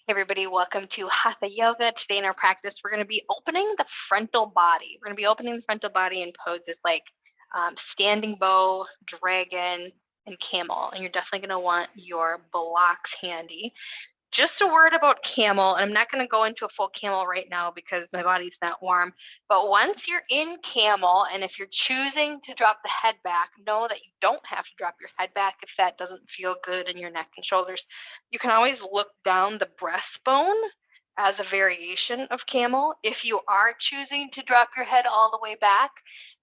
Hey everybody, welcome to Hatha Yoga. Today in our practice, we're going to be opening the frontal body. We're going to be opening the frontal body in poses like standing bow, dragon, and camel. And you're definitely going to want your blocks handy. Just a word about camel, and I'm not going to go into a full camel right now because my body's not warm, but once you're in camel, and if you're choosing to drop the head back, know that you don't have to drop your head back if that doesn't feel good in your neck and shoulders. You can always look down the breastbone as a variation of camel. If you are choosing to drop your head all the way back,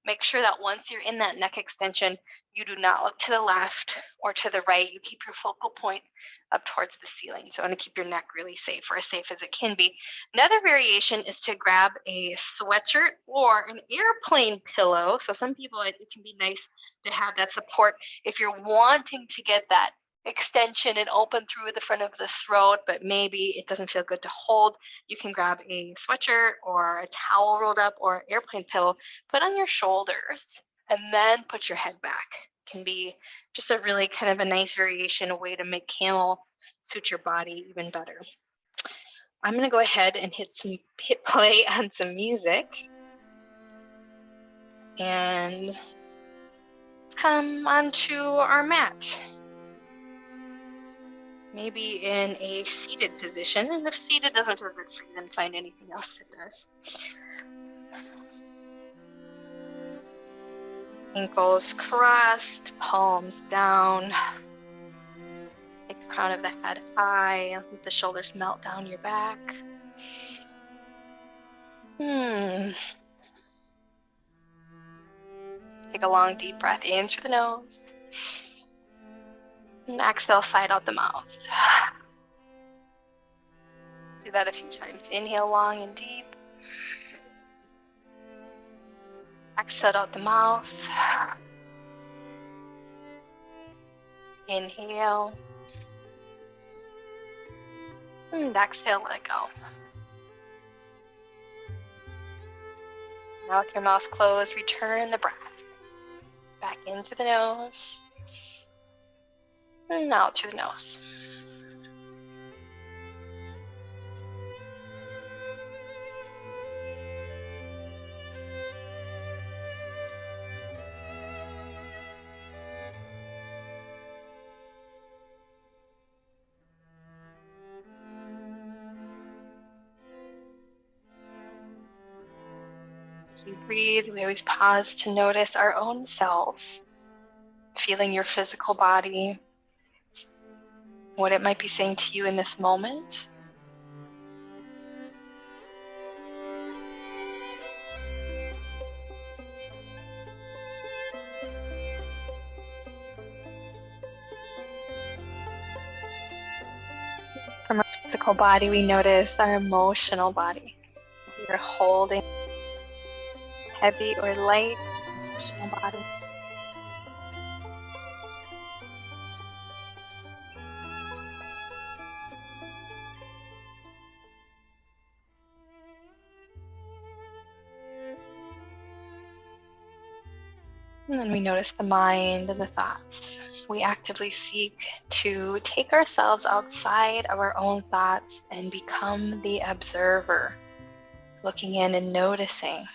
make sure that once you're in that neck extension, you do not look to the left or to the right. You keep your focal point up towards the ceiling. So I want to keep your neck really safe, or as safe as it can be. Another variation is to grab a sweatshirt or an airplane pillow. So some people, it can be nice to have that support if you're wanting to get that extension and open through the front of the throat, but maybe it doesn't feel good to hold. You can grab a sweatshirt or a towel rolled up or an airplane pillow, put on your shoulders, and then put your head back. Can be just a really kind of a nice variation, a way to make camel suit your body even better. I'm going to go ahead and hit play on some music and come onto our mat. Maybe in a seated position, and if seated doesn't feel good for you, then find anything else that does. Ankles crossed, palms down. Take the crown of the head high, let the shoulders melt down your back. Take a long deep breath in through the nose. And exhale, side out the mouth. Do that a few times. Inhale long and deep. Exhale out the mouth. Inhale. And exhale, let it go. Now with your mouth closed, return the breath. Back into the nose. And out through the nose. As we breathe, we always pause to notice our own self, feeling your physical body, what it might be saying to you in this moment. From our physical body, we notice our emotional body. We're holding heavy or light emotional body. And then we notice the mind and the thoughts. We actively seek to take ourselves outside of our own thoughts and become the observer, looking in and noticing.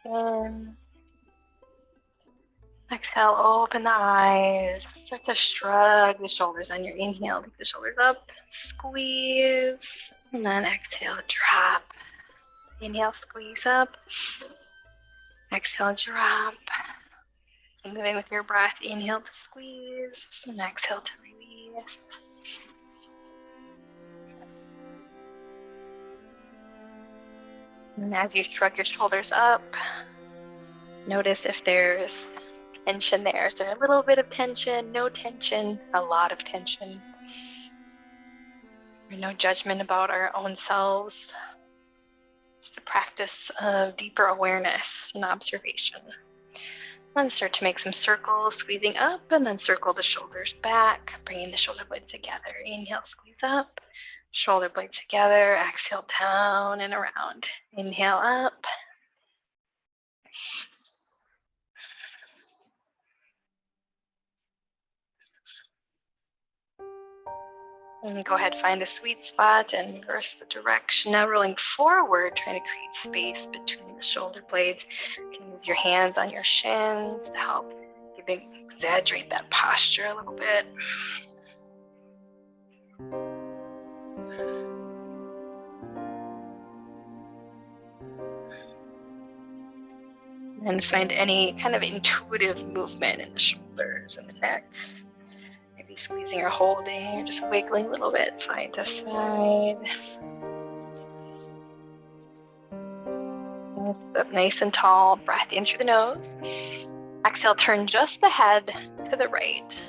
In. Exhale, open the eyes. Start to shrug the shoulders on your inhale. Take the shoulders up, squeeze, and then exhale, drop. Inhale, squeeze up. Exhale, drop. Keep moving with your breath. Inhale to squeeze, and exhale to release. And as you shrug your shoulders up, notice if there's tension there. Is there a little bit of tension, no tension, a lot of tension? No judgment about our own selves. Just a practice of deeper awareness and observation. And start to make some circles, squeezing up, and then circle the shoulders back, bringing the shoulder blades together. Inhale, squeeze up, shoulder blades together. Exhale, down and around. Inhale up. And go ahead, find a sweet spot and reverse the direction. Now rolling forward, trying to create space between the shoulder blades. You can use your hands on your shins to help exaggerate that posture a little bit. And find any kind of intuitive movement in the shoulders and the neck. Maybe squeezing or holding or just wiggling a little bit side to side. Sit up nice and tall. Breath in through the nose. Exhale, turn just the head to the right.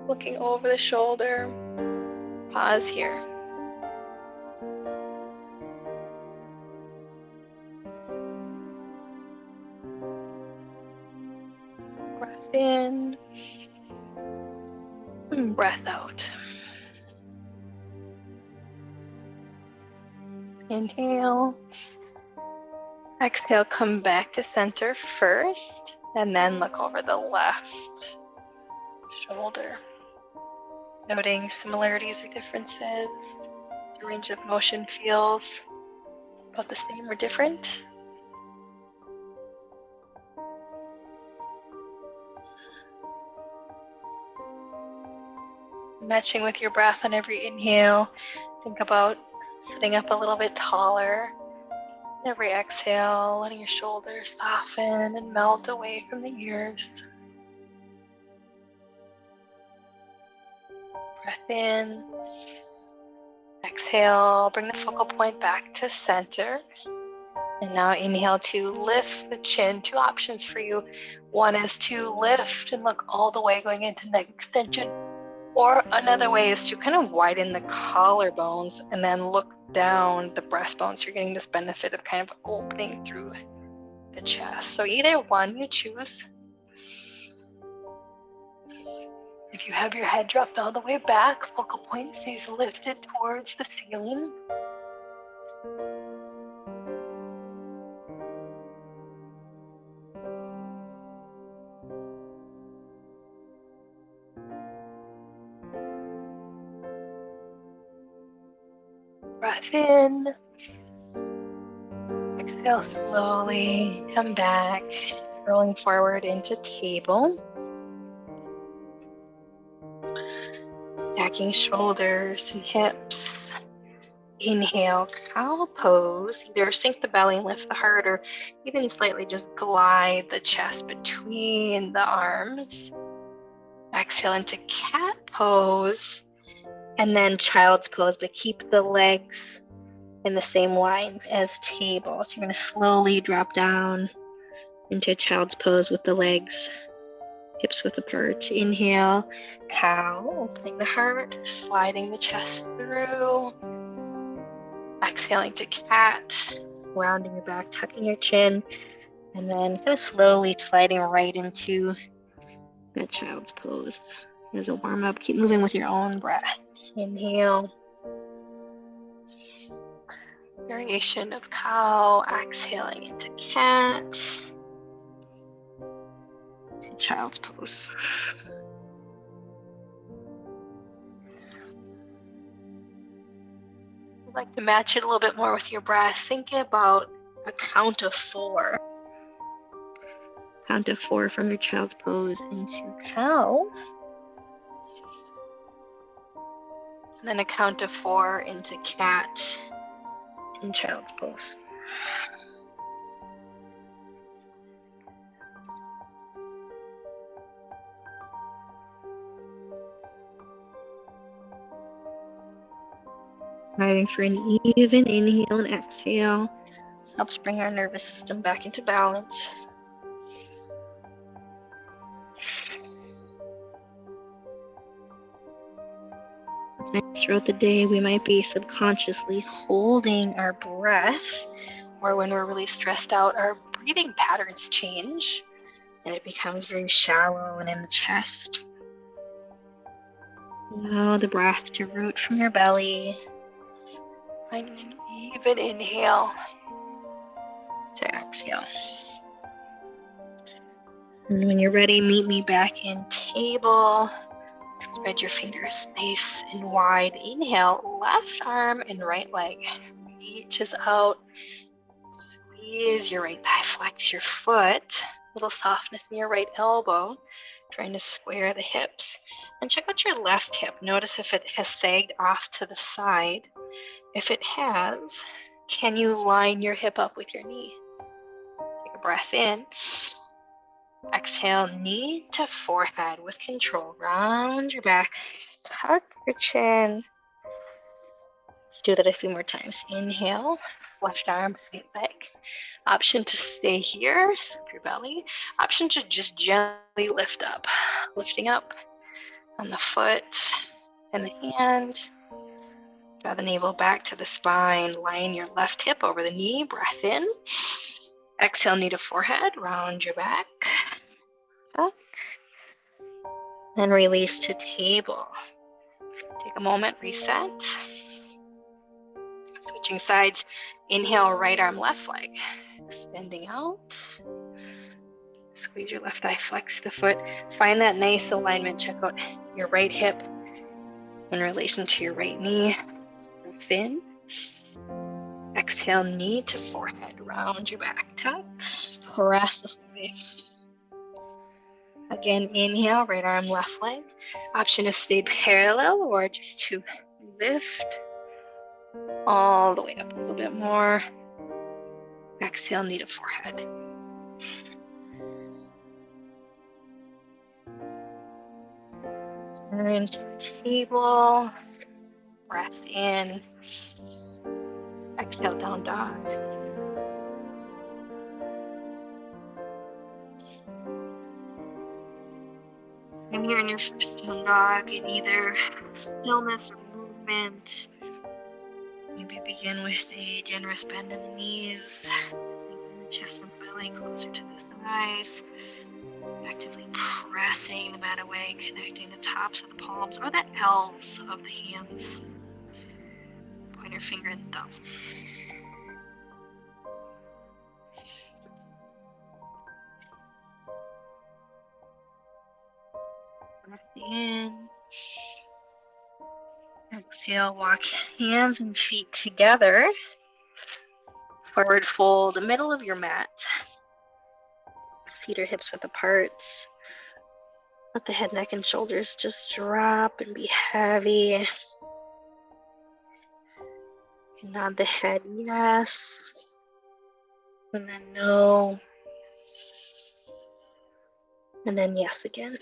Looking over the shoulder. Pause here. Breath in. And breath out. Inhale. Exhale, come back to center first, and then look over the left shoulder. Noting similarities or differences. The range of motion feels about the same or different. Matching with your breath on every inhale. Think about sitting up a little bit taller. Every exhale, letting your shoulders soften and melt away from the ears. Breath in. Exhale, bring the focal point back to center. And now inhale to lift the chin. Two options for you. One is to lift and look all the way going into neck extension. Or another way is to kind of widen the collarbones and then look down the breastbone. So you're getting this benefit of kind of opening through the chest. So either one you choose. If you have your head dropped all the way back, focal point stays lifted towards the ceiling. Breath in. Exhale slowly. Come back. Rolling forward into table. Stacking shoulders and hips. Inhale, cow pose. Either sink the belly and lift the heart, or even slightly just glide the chest between the arms. Exhale into cat pose. And then child's pose, but keep the legs in the same line as table. So you're going to slowly drop down into child's pose with the legs, hips width apart. Inhale, cow, opening the heart, sliding the chest through. Exhaling to cat, rounding your back, tucking your chin, and then kind of slowly sliding right into that child's pose. As a warm up, keep moving with your own breath. Inhale. Variation of cow, exhaling into cat, to child's pose. I'd like to match it a little bit more with your breath. Think about a count of 4. Count of 4 from your child's pose into cow. And then a count of 4 into cat in child's pose. Striving for an even inhale and exhale. Helps bring our nervous system back into balance. Throughout the day, we might be subconsciously holding our breath, or when we're really stressed out, our breathing patterns change and it becomes very shallow and in the chest. Allow the breath to root from your belly. Find an even inhale to exhale. And when you're ready, meet me back in table. Spread your fingers nice and wide. Inhale, left arm and right leg reaches out. Squeeze your right thigh, flex your foot. A little softness in your right elbow. Trying to square the hips. And check out your left hip. Notice if it has sagged off to the side. If it has, can you line your hip up with your knee? Take a breath in. Exhale, knee to forehead with control. Round your back. Tuck your chin. Let's do that a few more times. Inhale, left arm, right leg. Option to stay here, scoop your belly. Option to just gently lift up. Lifting up on the foot and the hand. Draw the navel back to the spine. Line your left hip over the knee. Breath in. Exhale, knee to forehead. Round your back. Tuck. Then release to table. Take a moment, reset. Switching sides. Inhale, right arm, left leg. Extending out. Squeeze your left thigh, flex the foot. Find that nice alignment. Check out your right hip in relation to your right knee. Breath in. Exhale, knee to forehead. Round your back. Tuck. Press the foot. Again, inhale, right arm, left leg. Option is stay parallel or just to lift all the way up a little bit more. Exhale, knee to forehead. Turn to the table. Breath in. Exhale, down dog. I'm here in your first down dog in either stillness or movement. Maybe begin with a generous bend in the knees, sinking the chest and belly closer to the thighs, actively pressing the mat away, connecting the tops of the palms or the L's of the hands. Pointer finger and thumb. Breath in. Exhale, walk hands and feet together. Forward fold the middle of your mat. Feet or hips width apart. Let the head, neck, and shoulders just drop and be heavy. You can nod the head yes, and then no, and then yes again.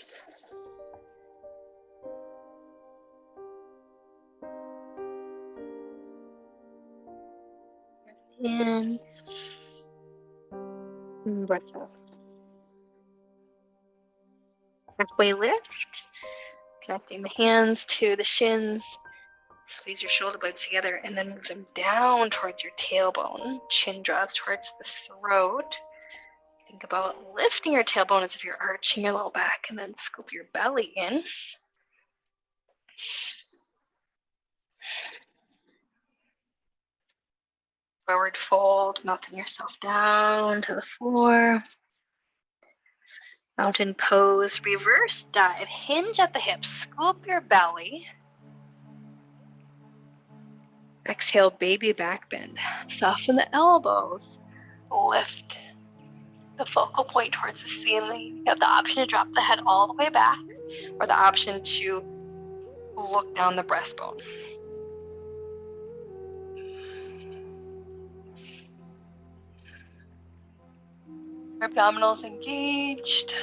In and breath out. Halfway lift, connecting the hands to the shins. Squeeze your shoulder blades together and then move them down towards your tailbone. Chin draws towards the throat. Think about lifting your tailbone as if you're arching your low back, and then scoop your belly in. Forward fold, melting yourself down to the floor. Mountain pose, reverse dive, hinge at the hips, scoop your belly. Exhale, baby back bend. Soften the elbows. Lift the focal point towards the ceiling. You have the option to drop the head all the way back, or the option to look down the breastbone. Your abdominals engaged.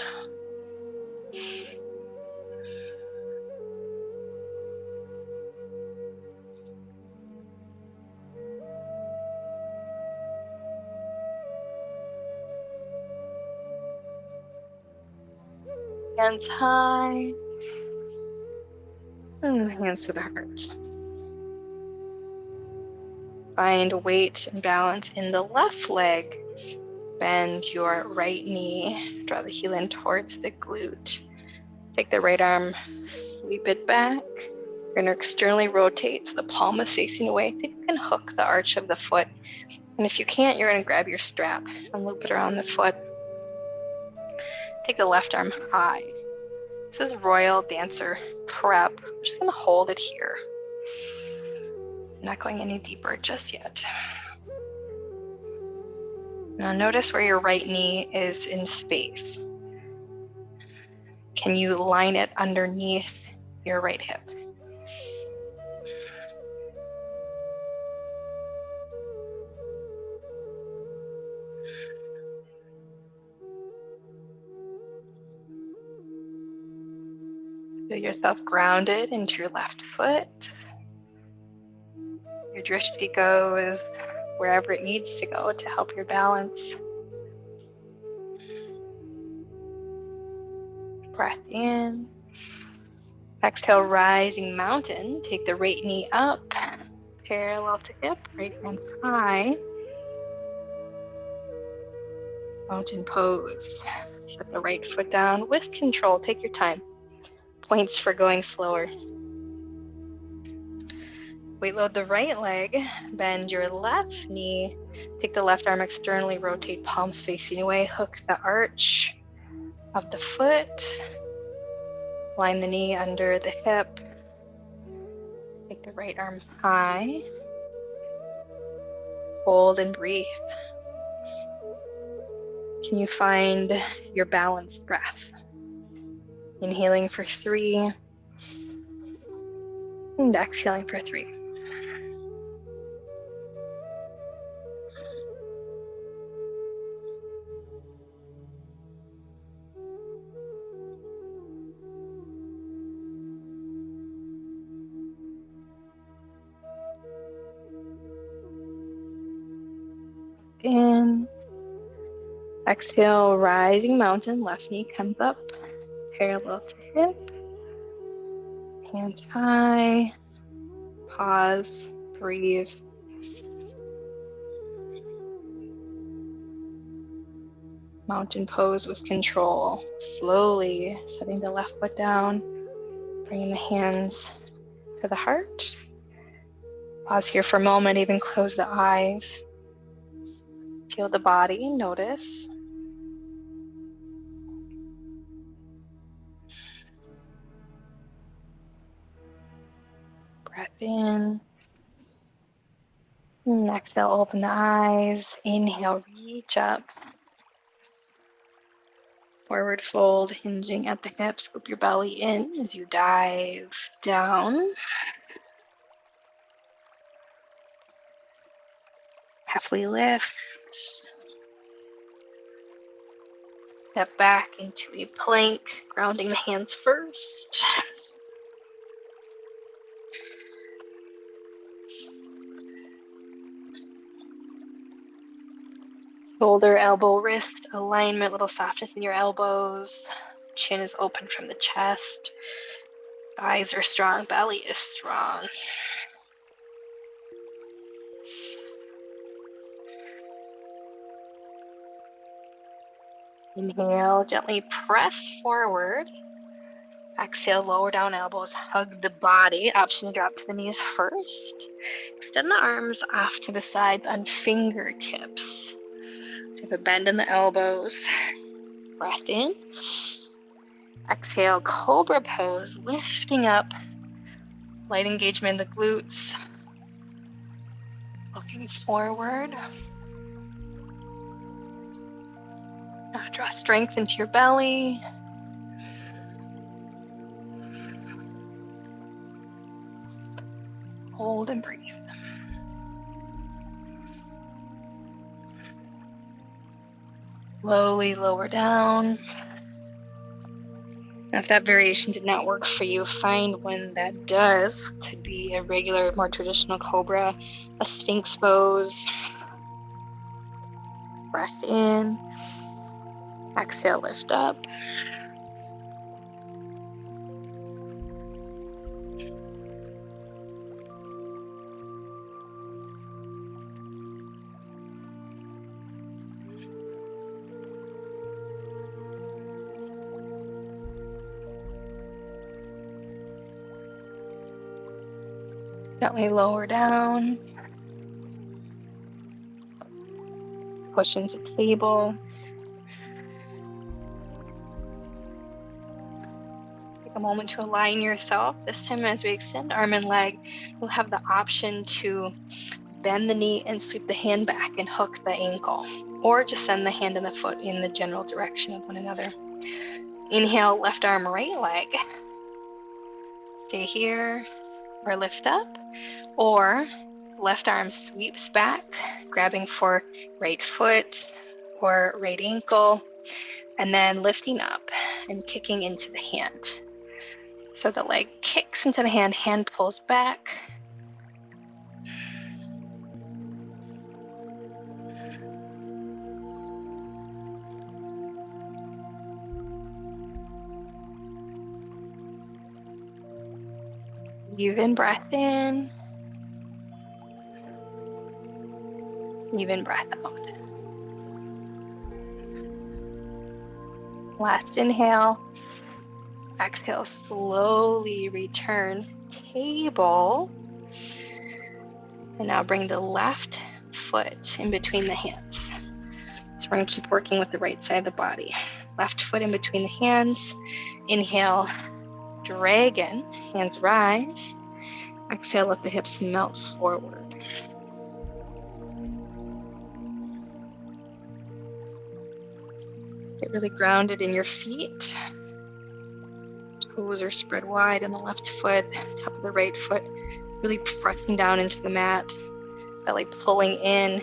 Hands high. And hands to the heart. Find weight and balance in the left leg. Bend your right knee. Draw the heel in towards the glute. Take the right arm, sweep it back. You're going to externally rotate so the palm is facing away. See if you can hook the arch of the foot. And if you can't, you're going to grab your strap and loop it around the foot. Take the left arm high. This is Royal Dancer Prep. We're just going to hold it here. Not going any deeper just yet. Now notice where your right knee is in space. Can you line it underneath your right hip? Feel yourself grounded into your left foot. Your drishti goes wherever it needs to go to help your balance. Breath in. Exhale, rising mountain. Take the right knee up, parallel to hip, right hand high. Mountain pose. Set the right foot down with control. Take your time. Points for going slower. Weight load the right leg. Bend your left knee. Take the left arm externally. Rotate palms facing away. Hook the arch of the foot. Line the knee under the hip. Take the right arm high. Hold and breathe. Can you find your balanced breath? Inhaling for 3 and exhaling for 3. In. Exhale, rising mountain. Left knee comes up, parallel to hip. Hands high. Pause. Breathe. Mountain pose with control. Slowly setting the left foot down. Bringing the hands to the heart. Pause here for a moment. Even close the eyes. Feel the body. Notice. Breath in. And exhale, open the eyes. Inhale, reach up. Forward fold, hinging at the hips. Scoop your belly in as you dive down. Halfway lift. Step back into a plank, grounding the hands first. Shoulder, elbow, wrist alignment, little softness in your elbows. Chin is open from the chest. Thighs are strong, belly is strong. Inhale, gently press forward. Exhale, lower down elbows, hug the body. Option to drop to the knees first. Extend the arms off to the sides on fingertips. So have a bend in the elbows. Breath in. Exhale, Cobra pose, lifting up. Light engagement in the glutes. Looking forward. Now draw strength into your belly. Hold and breathe. Slowly lower down. Now, if that variation did not work for you, find one that does. Could be a regular, more traditional cobra, a sphinx pose. Breath in. Exhale, lift up. Gently lower down. Push into table. Take a moment to align yourself. This time as we extend arm and leg, you'll have the option to bend the knee and sweep the hand back and hook the ankle, or just send the hand and the foot in the general direction of one another. Inhale, left arm, right leg. Stay here or lift up, or left arm sweeps back, grabbing for right foot or right ankle, and then lifting up and kicking into the hand. So the leg kicks into the hand, hand pulls back. Even breath in. Even breath out. Last inhale. Exhale, slowly return table. And now bring the left foot in between the hands. So we're going to keep working with the right side of the body. Left foot in between the hands. Inhale, dragon, hands rise. Exhale, let the hips melt forward. Get really grounded in your feet. Toes are spread wide in the left foot, top of the right foot, really pressing down into the mat, belly pulling in,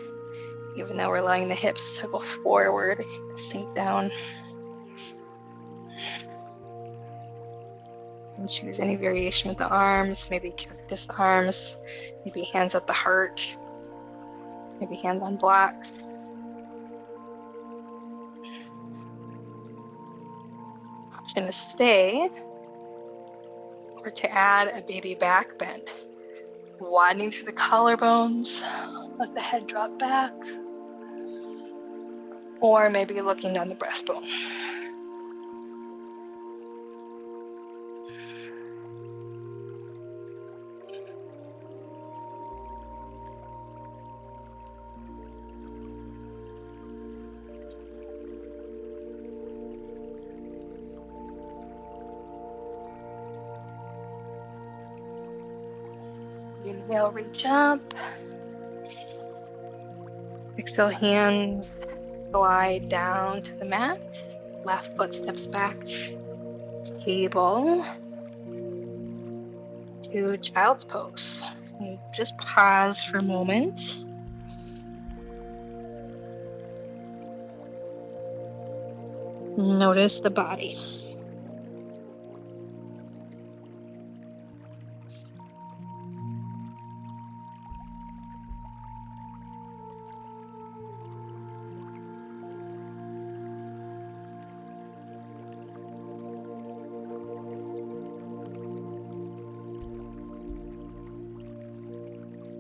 even though we're allowing the hips to go forward, sink down. And choose any variation with the arms, maybe cactus arms, maybe hands at the heart, maybe hands on blocks. Option to stay, or to add a baby back bend. Widening through the collarbones, let the head drop back, or maybe looking down the breastbone. Inhale, reach up. Exhale, hands glide down to the mat. Left foot steps back. Table to child's pose. And just pause for a moment. Notice the body.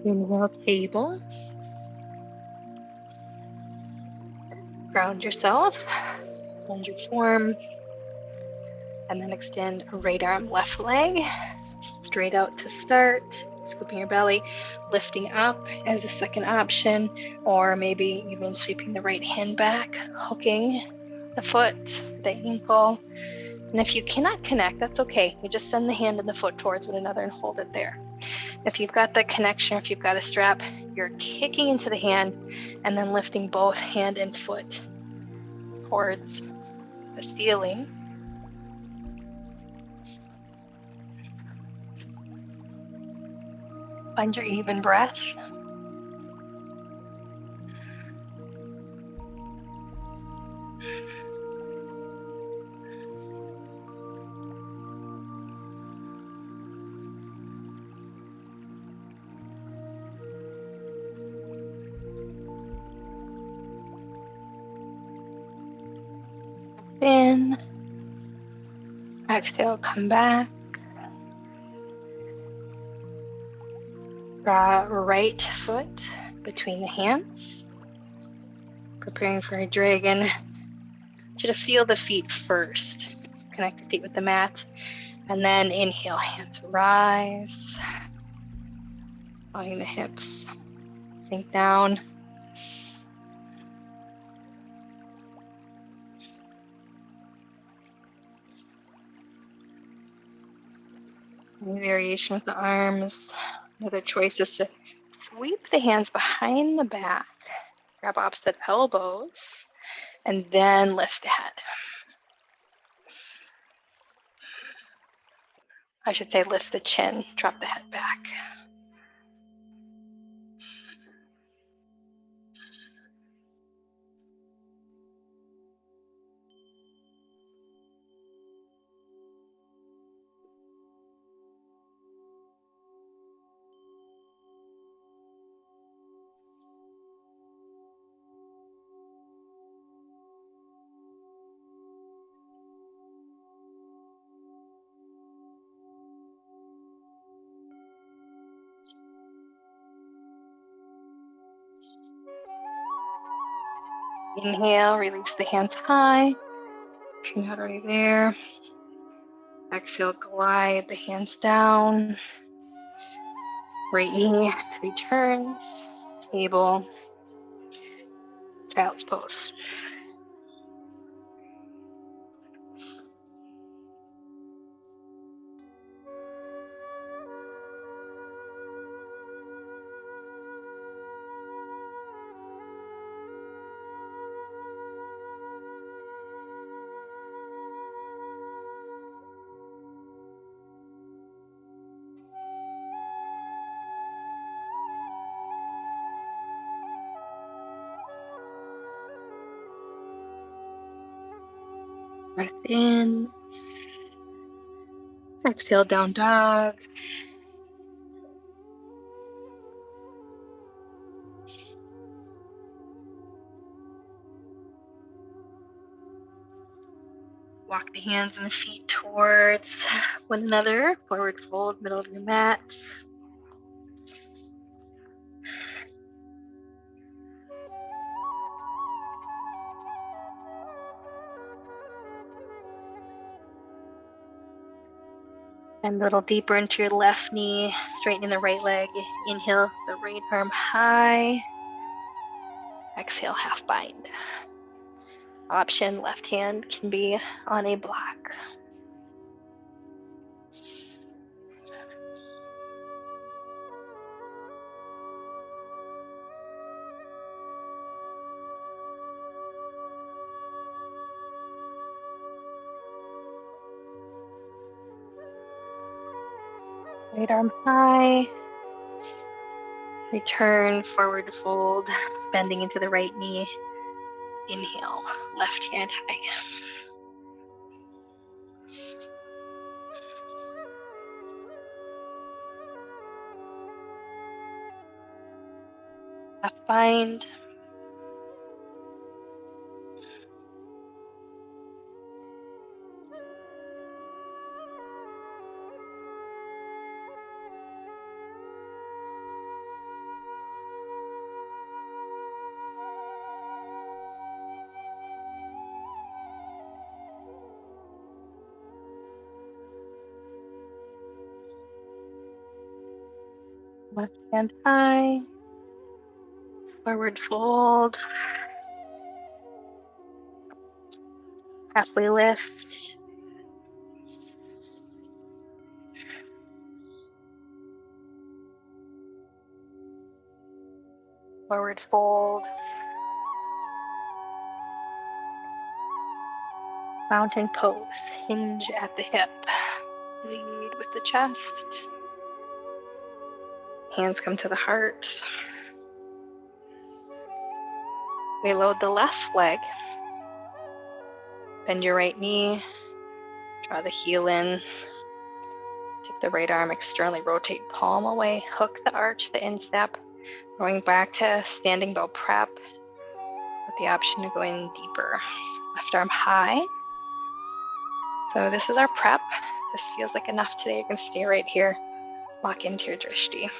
Inhale, table. Ground yourself, bend your form, and then extend right arm, left leg, straight out to start, scooping your belly, lifting up as a second option, or maybe even sweeping the right hand back, hooking the foot, the ankle. And if you cannot connect, that's okay. You just send the hand and the foot towards one another and hold it there. If you've got that connection, if you've got a strap, you're kicking into the hand and then lifting both hand and foot towards the ceiling. Find your even breath. In. Exhale, come back. Draw right foot between the hands. Preparing for a dragon. I want you to feel the feet first. Connect the feet with the mat. And then inhale, hands rise. allowing the hips sink down. Any variation with the arms. Another choice is to sweep the hands behind the back, grab opposite elbows, and then lift the head. I should say lift the chin, drop the head back. Inhale, release the hands high. If you're not already there. Exhale, glide the hands down. Right knee, 3 turns. Table, child's pose. Breath in. Exhale, down dog. Walk the hands and the feet towards one another. Forward fold, middle of your mat. And a little deeper into your left knee, straightening the right leg. Inhale, the right arm high. Exhale, half bind. Option, left hand can be on a block. Right arm high. Return, forward fold, bending into the right knee. Inhale, left hand high. Half bind. Left hand high. Forward fold. Halfway lift. Forward fold. Mountain pose. Hinge at the hip. Lead with the chest. Hands come to the heart. We load the left leg. Bend your right knee. Draw the heel in. Take the right arm externally, rotate palm away. Hook the arch, the instep. Going back to standing bow prep with the option of going deeper. Left arm high. So this is our prep. This feels like enough today. You can stay right here. Lock into your drishti.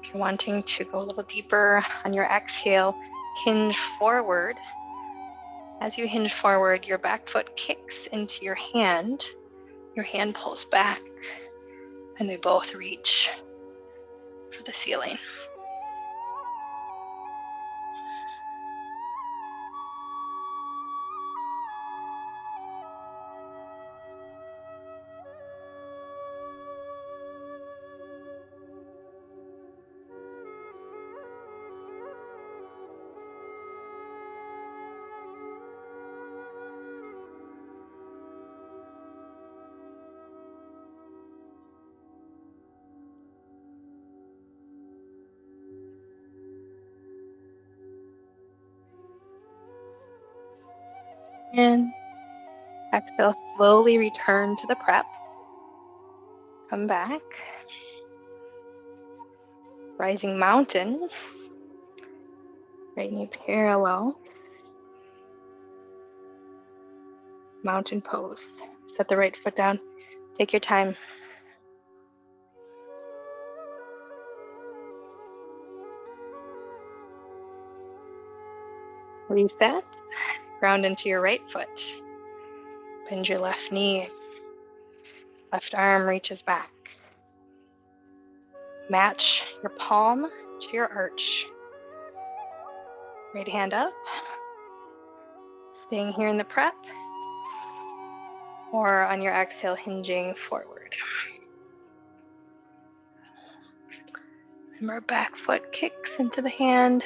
If you're wanting to go a little deeper on your exhale, hinge forward. As you hinge forward, your back foot kicks into your hand. Your hand pulls back, and they both reach for the ceiling. And exhale, slowly return to the prep. Come back. Rising mountain. Right knee parallel. Mountain pose. Set the right foot down. Take your time. Reset. Ground into your right foot. Bend your left knee. Left arm reaches back. Match your palm to your arch. Right hand up. Staying here in the prep. Or on your exhale, hinging forward. Remember, back foot kicks into the hand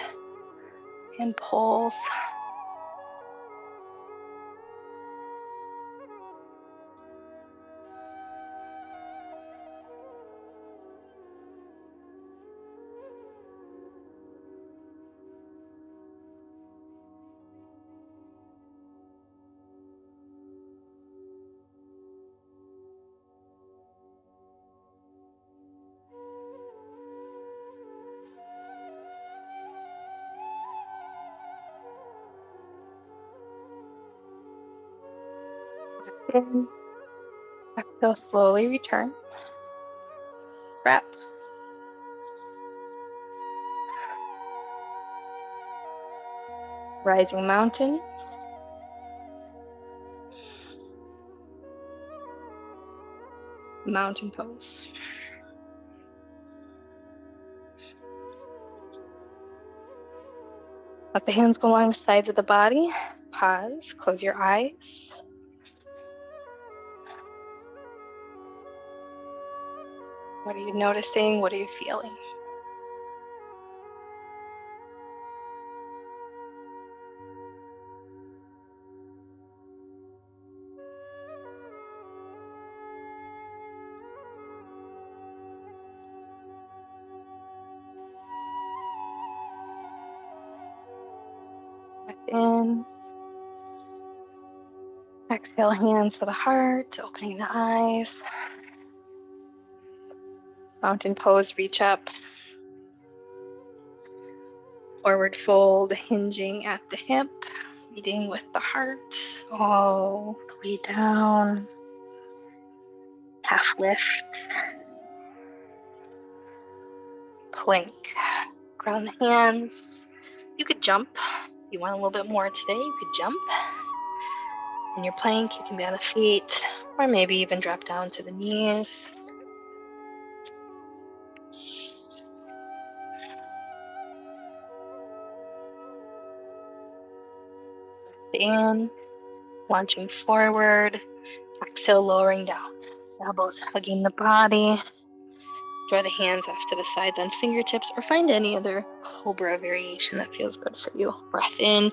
and pulls. In. Exhale, slowly return. Prep. Rising mountain. Mountain pose. Let the hands go along the sides of the body. Pause. Close your eyes. What are you noticing? What are you feeling? Breath in. Exhale, hands to the heart, opening the eyes. Mountain pose, reach up. Forward fold, hinging at the hip, meeting with the heart, all the way down. Half lift. Plank. Ground the hands. You could jump. If you want a little bit more today, you could jump. In your plank, you can be on the feet, or maybe even drop down to the knees. In, launching forward. Exhale, lowering down. Elbows hugging the body. Draw the hands off to the sides on fingertips, or find any other Cobra variation that feels good for you. Breath in.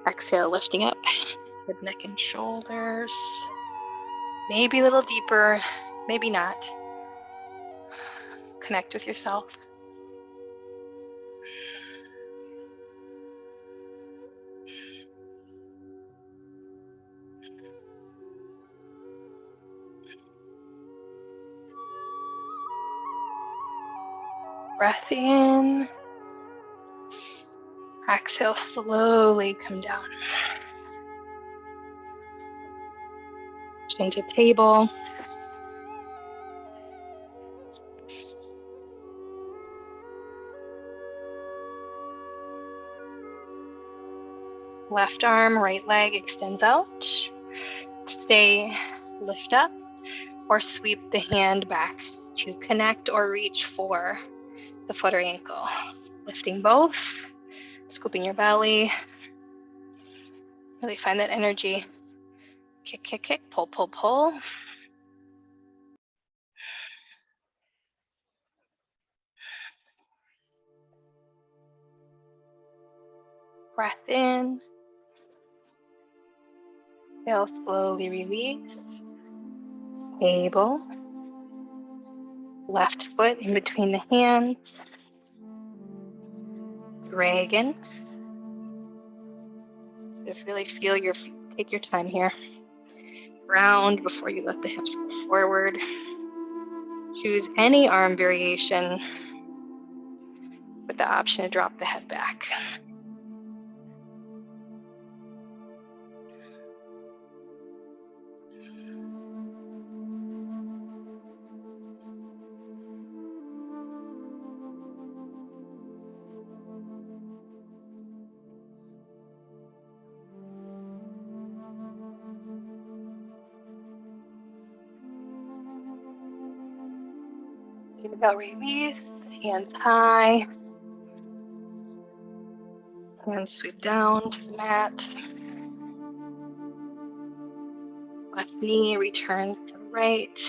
Exhale, lifting up. Head, neck, and shoulders. Maybe a little deeper, maybe not. Connect with yourself. Breath in. Exhale, slowly come down. Into table. Left arm, right leg extends out. Stay, lift up, or sweep the hand back to connect or reach for the foot or ankle. Lifting both, scooping your belly. Really find that energy. Kick, kick, kick, pull, pull, pull. Breath in. Exhale, slowly release. Table. Left foot in between the hands. Dragon. Just really feel your feet. Take your time here. Ground before you let the hips go forward. Choose any arm variation with the option to drop the head back. Exhale, release, hands high. Hands sweep down to the mat. Left knee returns to the right.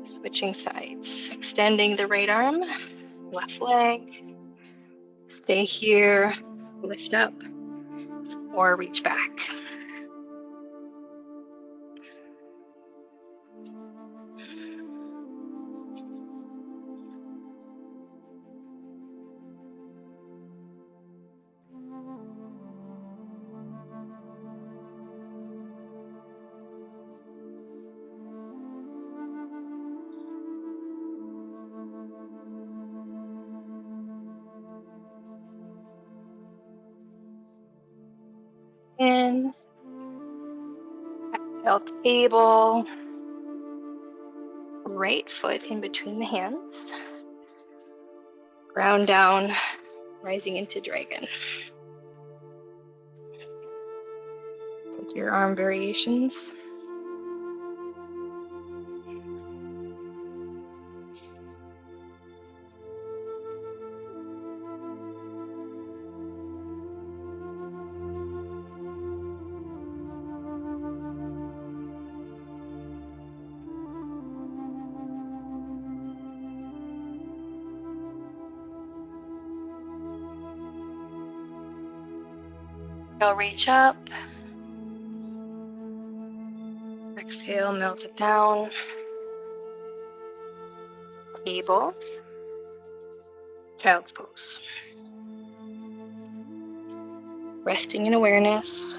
Switching sides. Extending the right arm, left leg. Stay here, lift up, or reach back. In, exhale, table, right foot in between the hands, ground down, rising into dragon. Take your arm variations. Exhale, reach up. Exhale, melt it down. Table, child's pose. Resting in awareness.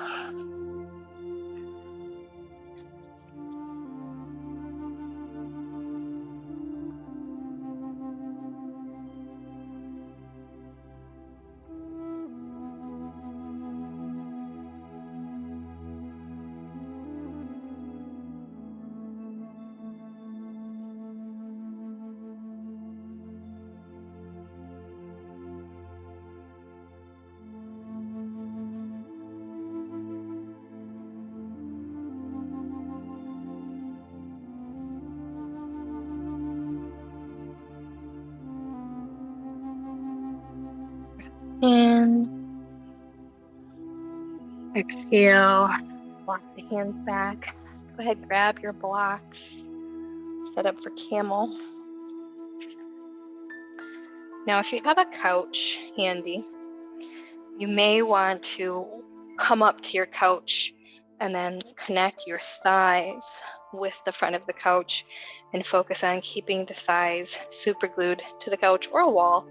In, exhale, walk the hands back. Go ahead, grab your blocks. Set up for camel. Now, if you have a couch handy, you may want to come up to your couch and then connect your thighs with the front of the couch and focus on keeping the thighs super glued to the couch or a wall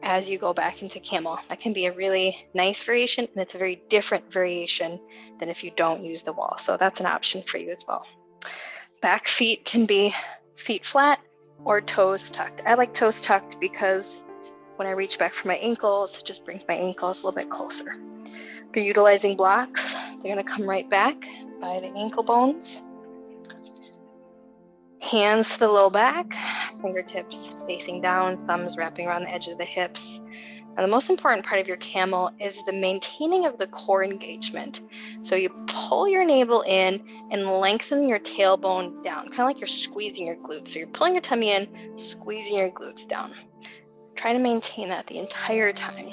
as you go back into camel. That can be a really nice variation, and it's a very different variation than if you don't use the wall. So that's an option for you as well. Back feet can be feet flat or toes tucked. I like toes tucked because when I reach back for my ankles, it just brings my ankles a little bit closer. If you're utilizing blocks, they're gonna come right back by the ankle bones. Hands to the low back, fingertips facing down, thumbs wrapping around the edge of the hips. Now, the most important part of your camel is the maintaining of the core engagement. So you pull your navel in and lengthen your tailbone down, kind of like you're squeezing your glutes. So you're pulling your tummy in, squeezing your glutes down. Try to maintain that the entire time.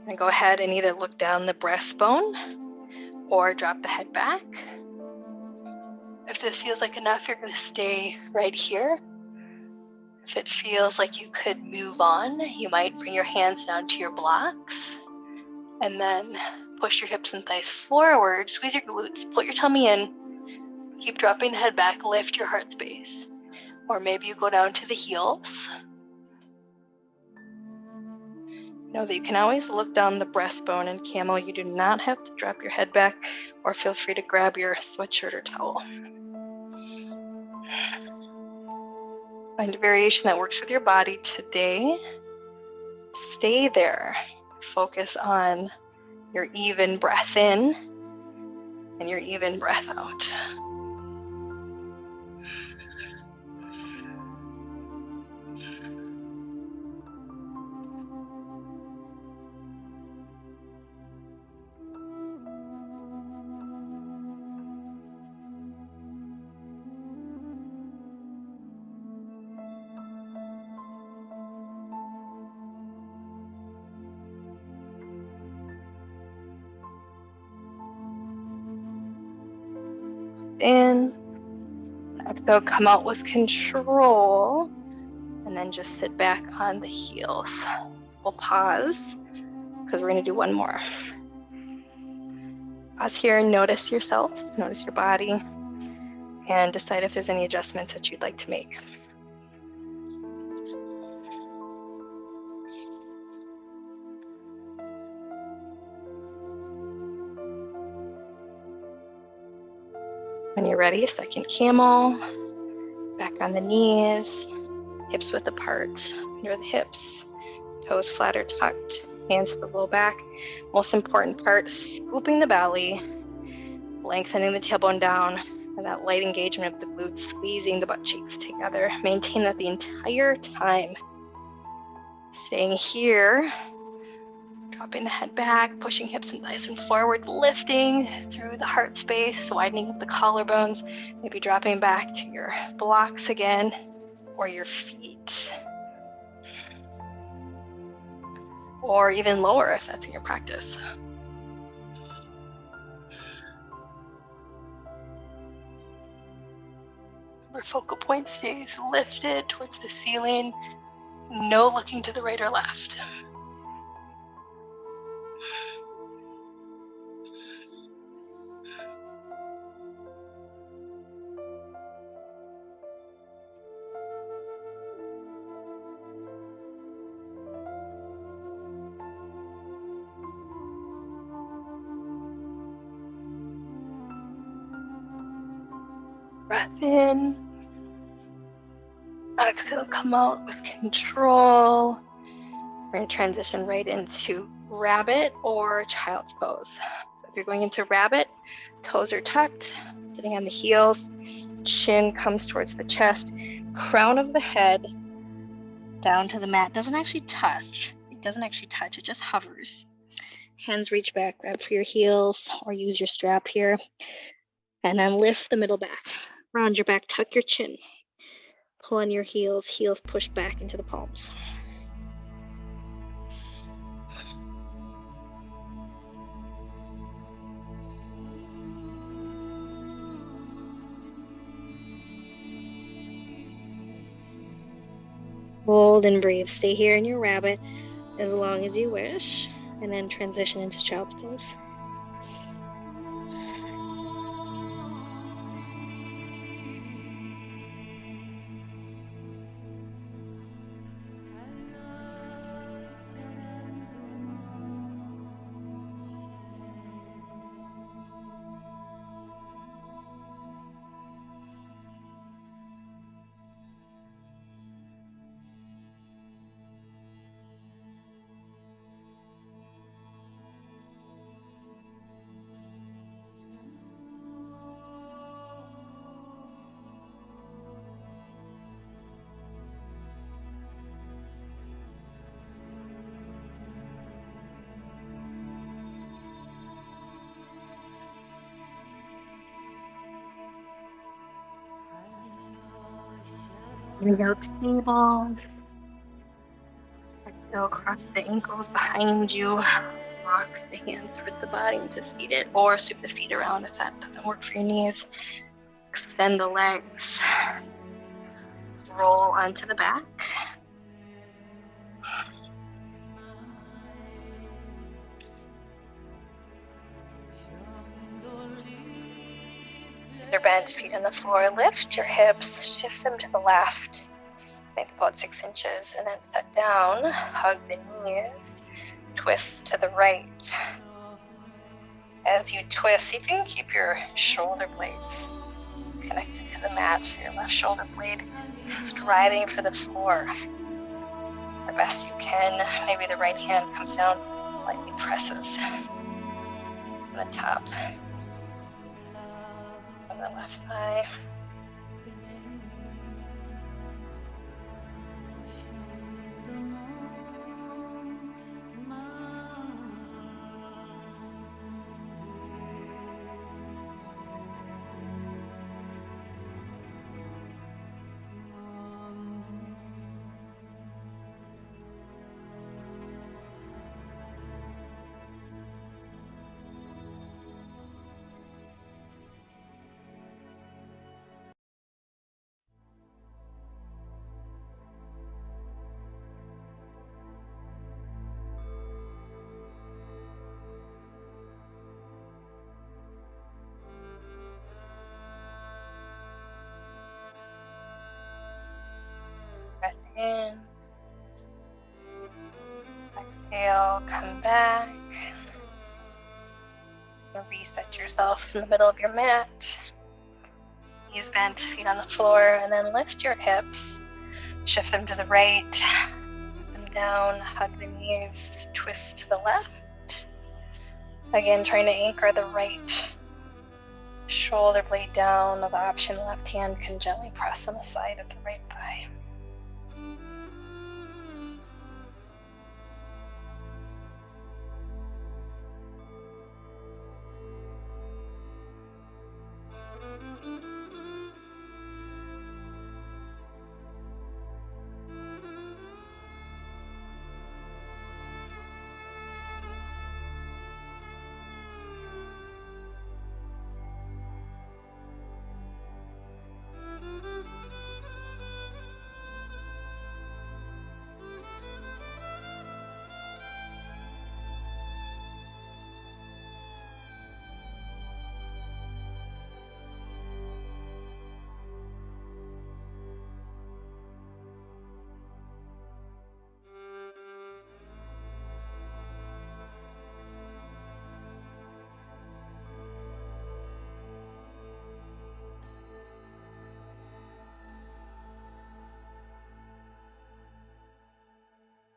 And go ahead and either look down the breastbone or drop the head back. If this feels like enough, you're going to stay right here. If it feels like you could move on, you might bring your hands down to your blocks and then push your hips and thighs forward, squeeze your glutes, pull your tummy in, keep dropping the head back, lift your heart space. Or maybe you go down to the heels. Know that you can always look down the breastbone in camel. You do not have to drop your head back, or feel free to grab your sweatshirt or towel. Find a variation that works with your body today. Stay there. Focus on your even breath in and your even breath out. In. Exhale, come out with control, and then just sit back on the heels. We'll pause, because we're going to do one more. Pause here and notice yourself, notice your body, and decide if there's any adjustments that you'd like to make. When you're ready, second camel, back on the knees, hips width apart near the hips, toes flat or tucked, hands to the low back. Most important part, scooping the belly, lengthening the tailbone down, and that light engagement of the glutes, squeezing the butt cheeks together. Maintain that the entire time. Staying here, dropping the head back, pushing hips and thighs and forward, lifting through the heart space, widening up the collarbones, maybe dropping back to your blocks again, or your feet. Or even lower if that's in your practice. Our focal point stays lifted towards the ceiling, no looking to the right or left. Breath in. Exhale, come out with control. We're going to transition right into rabbit or child's pose. So if you're going into rabbit, toes are tucked, sitting on the heels, chin comes towards the chest, crown of the head down to the mat. Doesn't actually touch. It just hovers. Hands reach back, grab for your heels, or use your strap here. And then lift the middle back. Round your back, tuck your chin. Pull on your heels, heels push back into the palms. Hold and breathe. Stay here in your rabbit as long as you wish, and then transition into child's pose. Inhale, table. Exhale, cross the ankles behind you. Rock the hands towards the body into seated, or sweep the feet around if that doesn't work for your knees. Extend the legs. Roll onto the back. With your bent feet on the floor, lift your hips, shift them to the left. Make about 6 inches, and then step down, hug the knees, twist to the right. As you twist, see if you can keep your shoulder blades connected to the mat. Your left shoulder blade striving for the floor. The best you can. Maybe the right hand comes down, lightly presses on the top of the left thigh. Breath in. Exhale, come back. Reset yourself in the middle of your mat. Knees bent, feet on the floor, and then lift your hips. Shift them to the right, sit them down, hug the knees, twist to the left. Again, trying to anchor the right shoulder blade down. Of the option, the left hand can gently press on the side of the right thigh.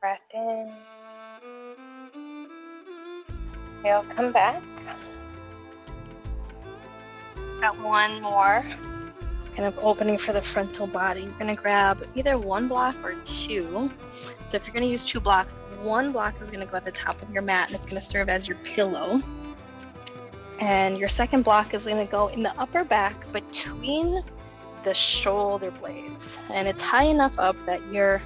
Breath in. Exhale, come back. Got one more. Kind of opening for the frontal body. You're going to grab either one block or two. So if you're going to use 2 blocks, one block is going to go at the top of your mat and it's going to serve as your pillow. And your second block is going to go in the upper back between the shoulder blades. And it's high enough up that your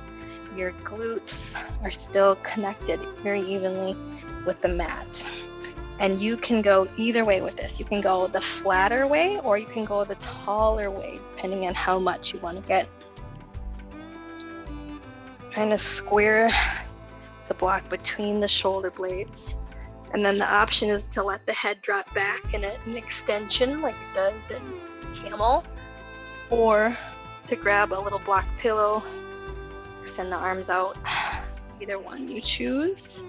glutes are still connected very evenly with the mat. And you can go either way with this. You can go the flatter way or you can go the taller way, depending on how much you want to get. Trying to square the block between the shoulder blades. And then the option is to let the head drop back in an extension like it does in Camel, or to grab a little block pillow, extend the arms out, either one you choose.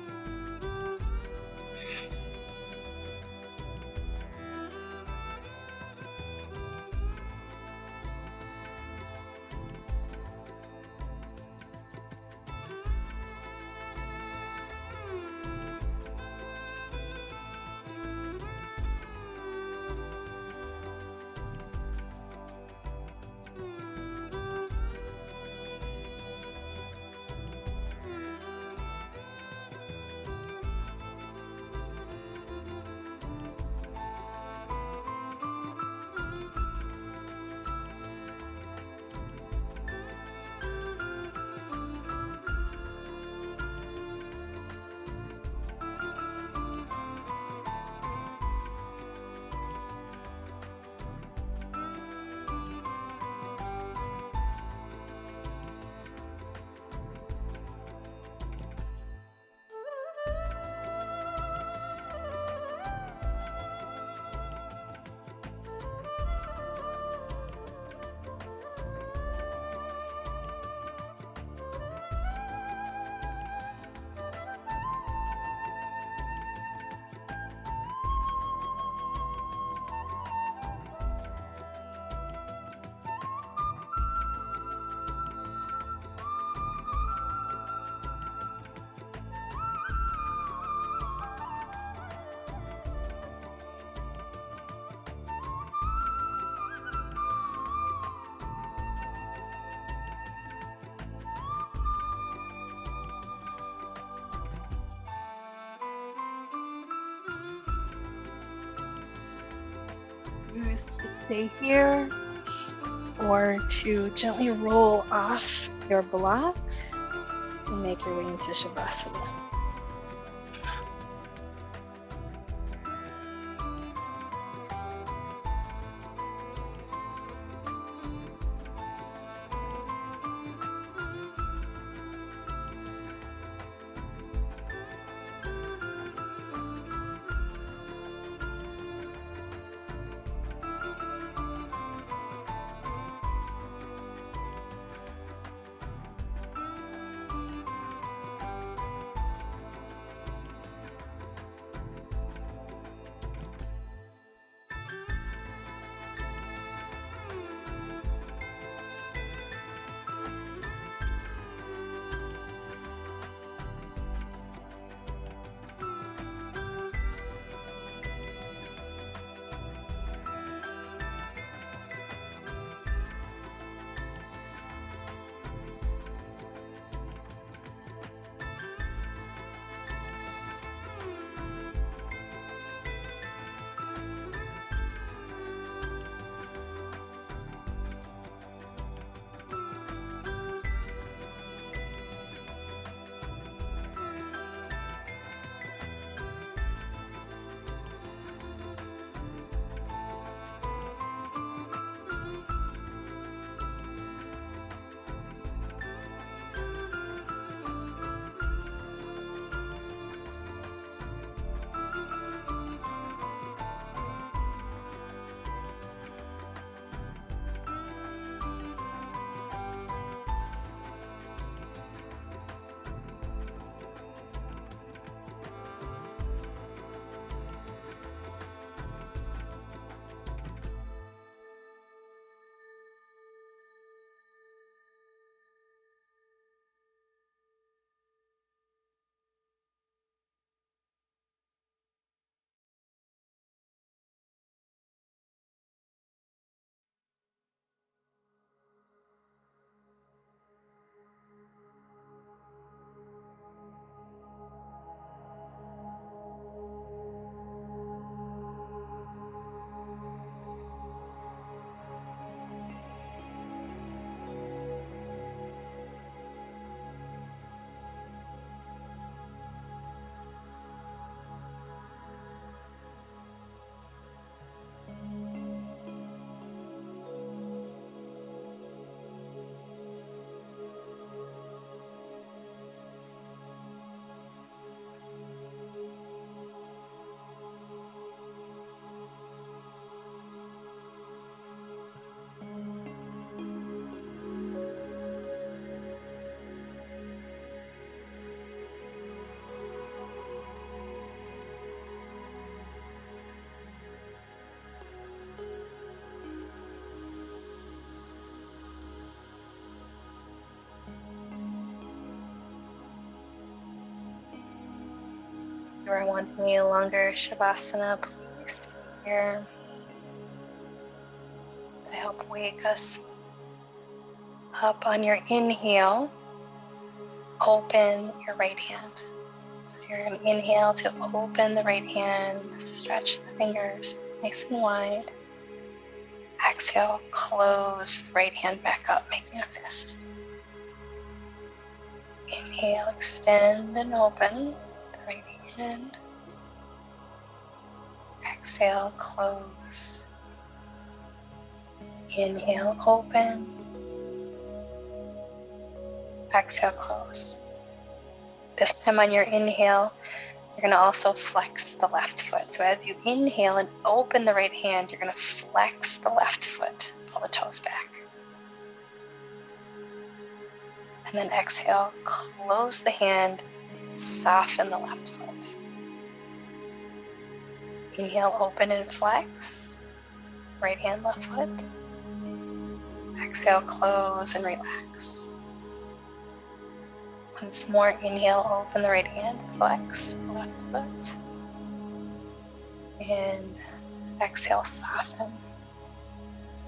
Choose to stay here or to gently roll off your block and make your way into Shavasana. If you want any longer Shavasana, please stay here to help wake us up. On your inhale, open your right hand. So you're going to inhale to open the right hand, stretch the fingers nice and wide. Exhale, close the right hand back up, making a fist. Inhale, extend and open the right hand. Exhale, close. Inhale, open. Exhale, close. This time on your inhale, you're going to also flex the left foot. So as you inhale and open the right hand, you're going to flex the left foot, pull the toes back. And then exhale, close the hand, soften the left foot. Inhale, open and flex. Right hand, left foot. Exhale, close and relax. Once more, inhale, open the right hand, flex the left foot. And exhale, soften.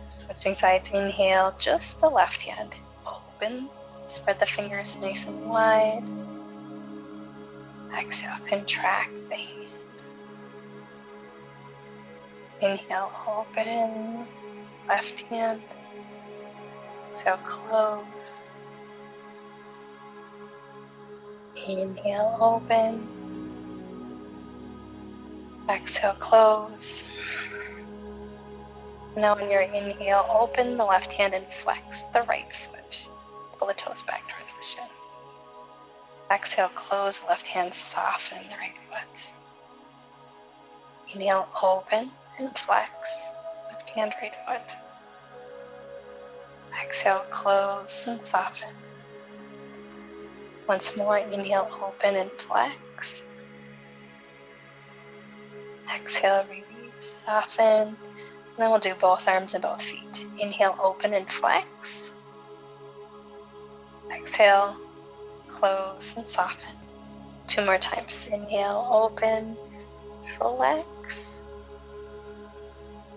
Switching sides, inhale, just the left hand. Open, spread the fingers nice and wide. Exhale, contract the hand. Inhale, open, left hand. Exhale, close. Inhale, open. Exhale, close. Now on your inhale, open the left hand and flex the right foot. Pull the toes back towards the shin. Exhale, close the left hand, soften the right foot. Inhale, open and flex. Left hand, right foot. Exhale, close and soften. Once more, inhale, open and flex. Exhale, release, soften. And then we'll do both arms and both feet. Inhale, open and flex. Exhale, close and soften. 2 more times. Inhale, open, flex.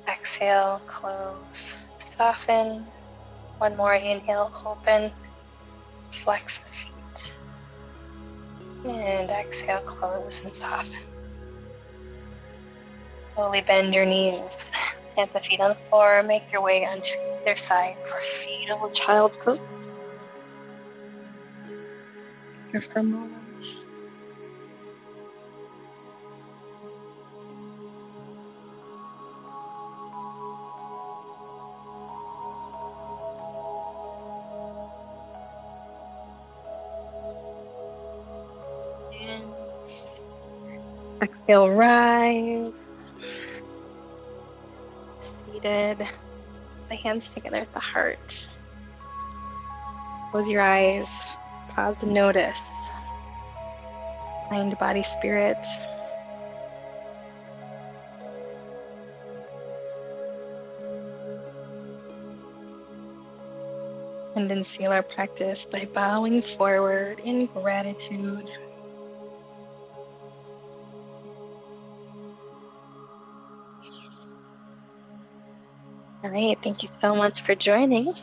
Exhale, close, soften. 1 more. Inhale, open, flex the feet. And exhale, close and soften. Slowly bend your knees. Plant the feet on the floor. Make your way onto either side for fetal child's pose. Here for a moment. And exhale, rise. Seated. The hands together at the heart. Close your eyes. Pause and notice. Mind, body, spirit. And then seal our practice by bowing forward in gratitude. All right, thank you so much for joining.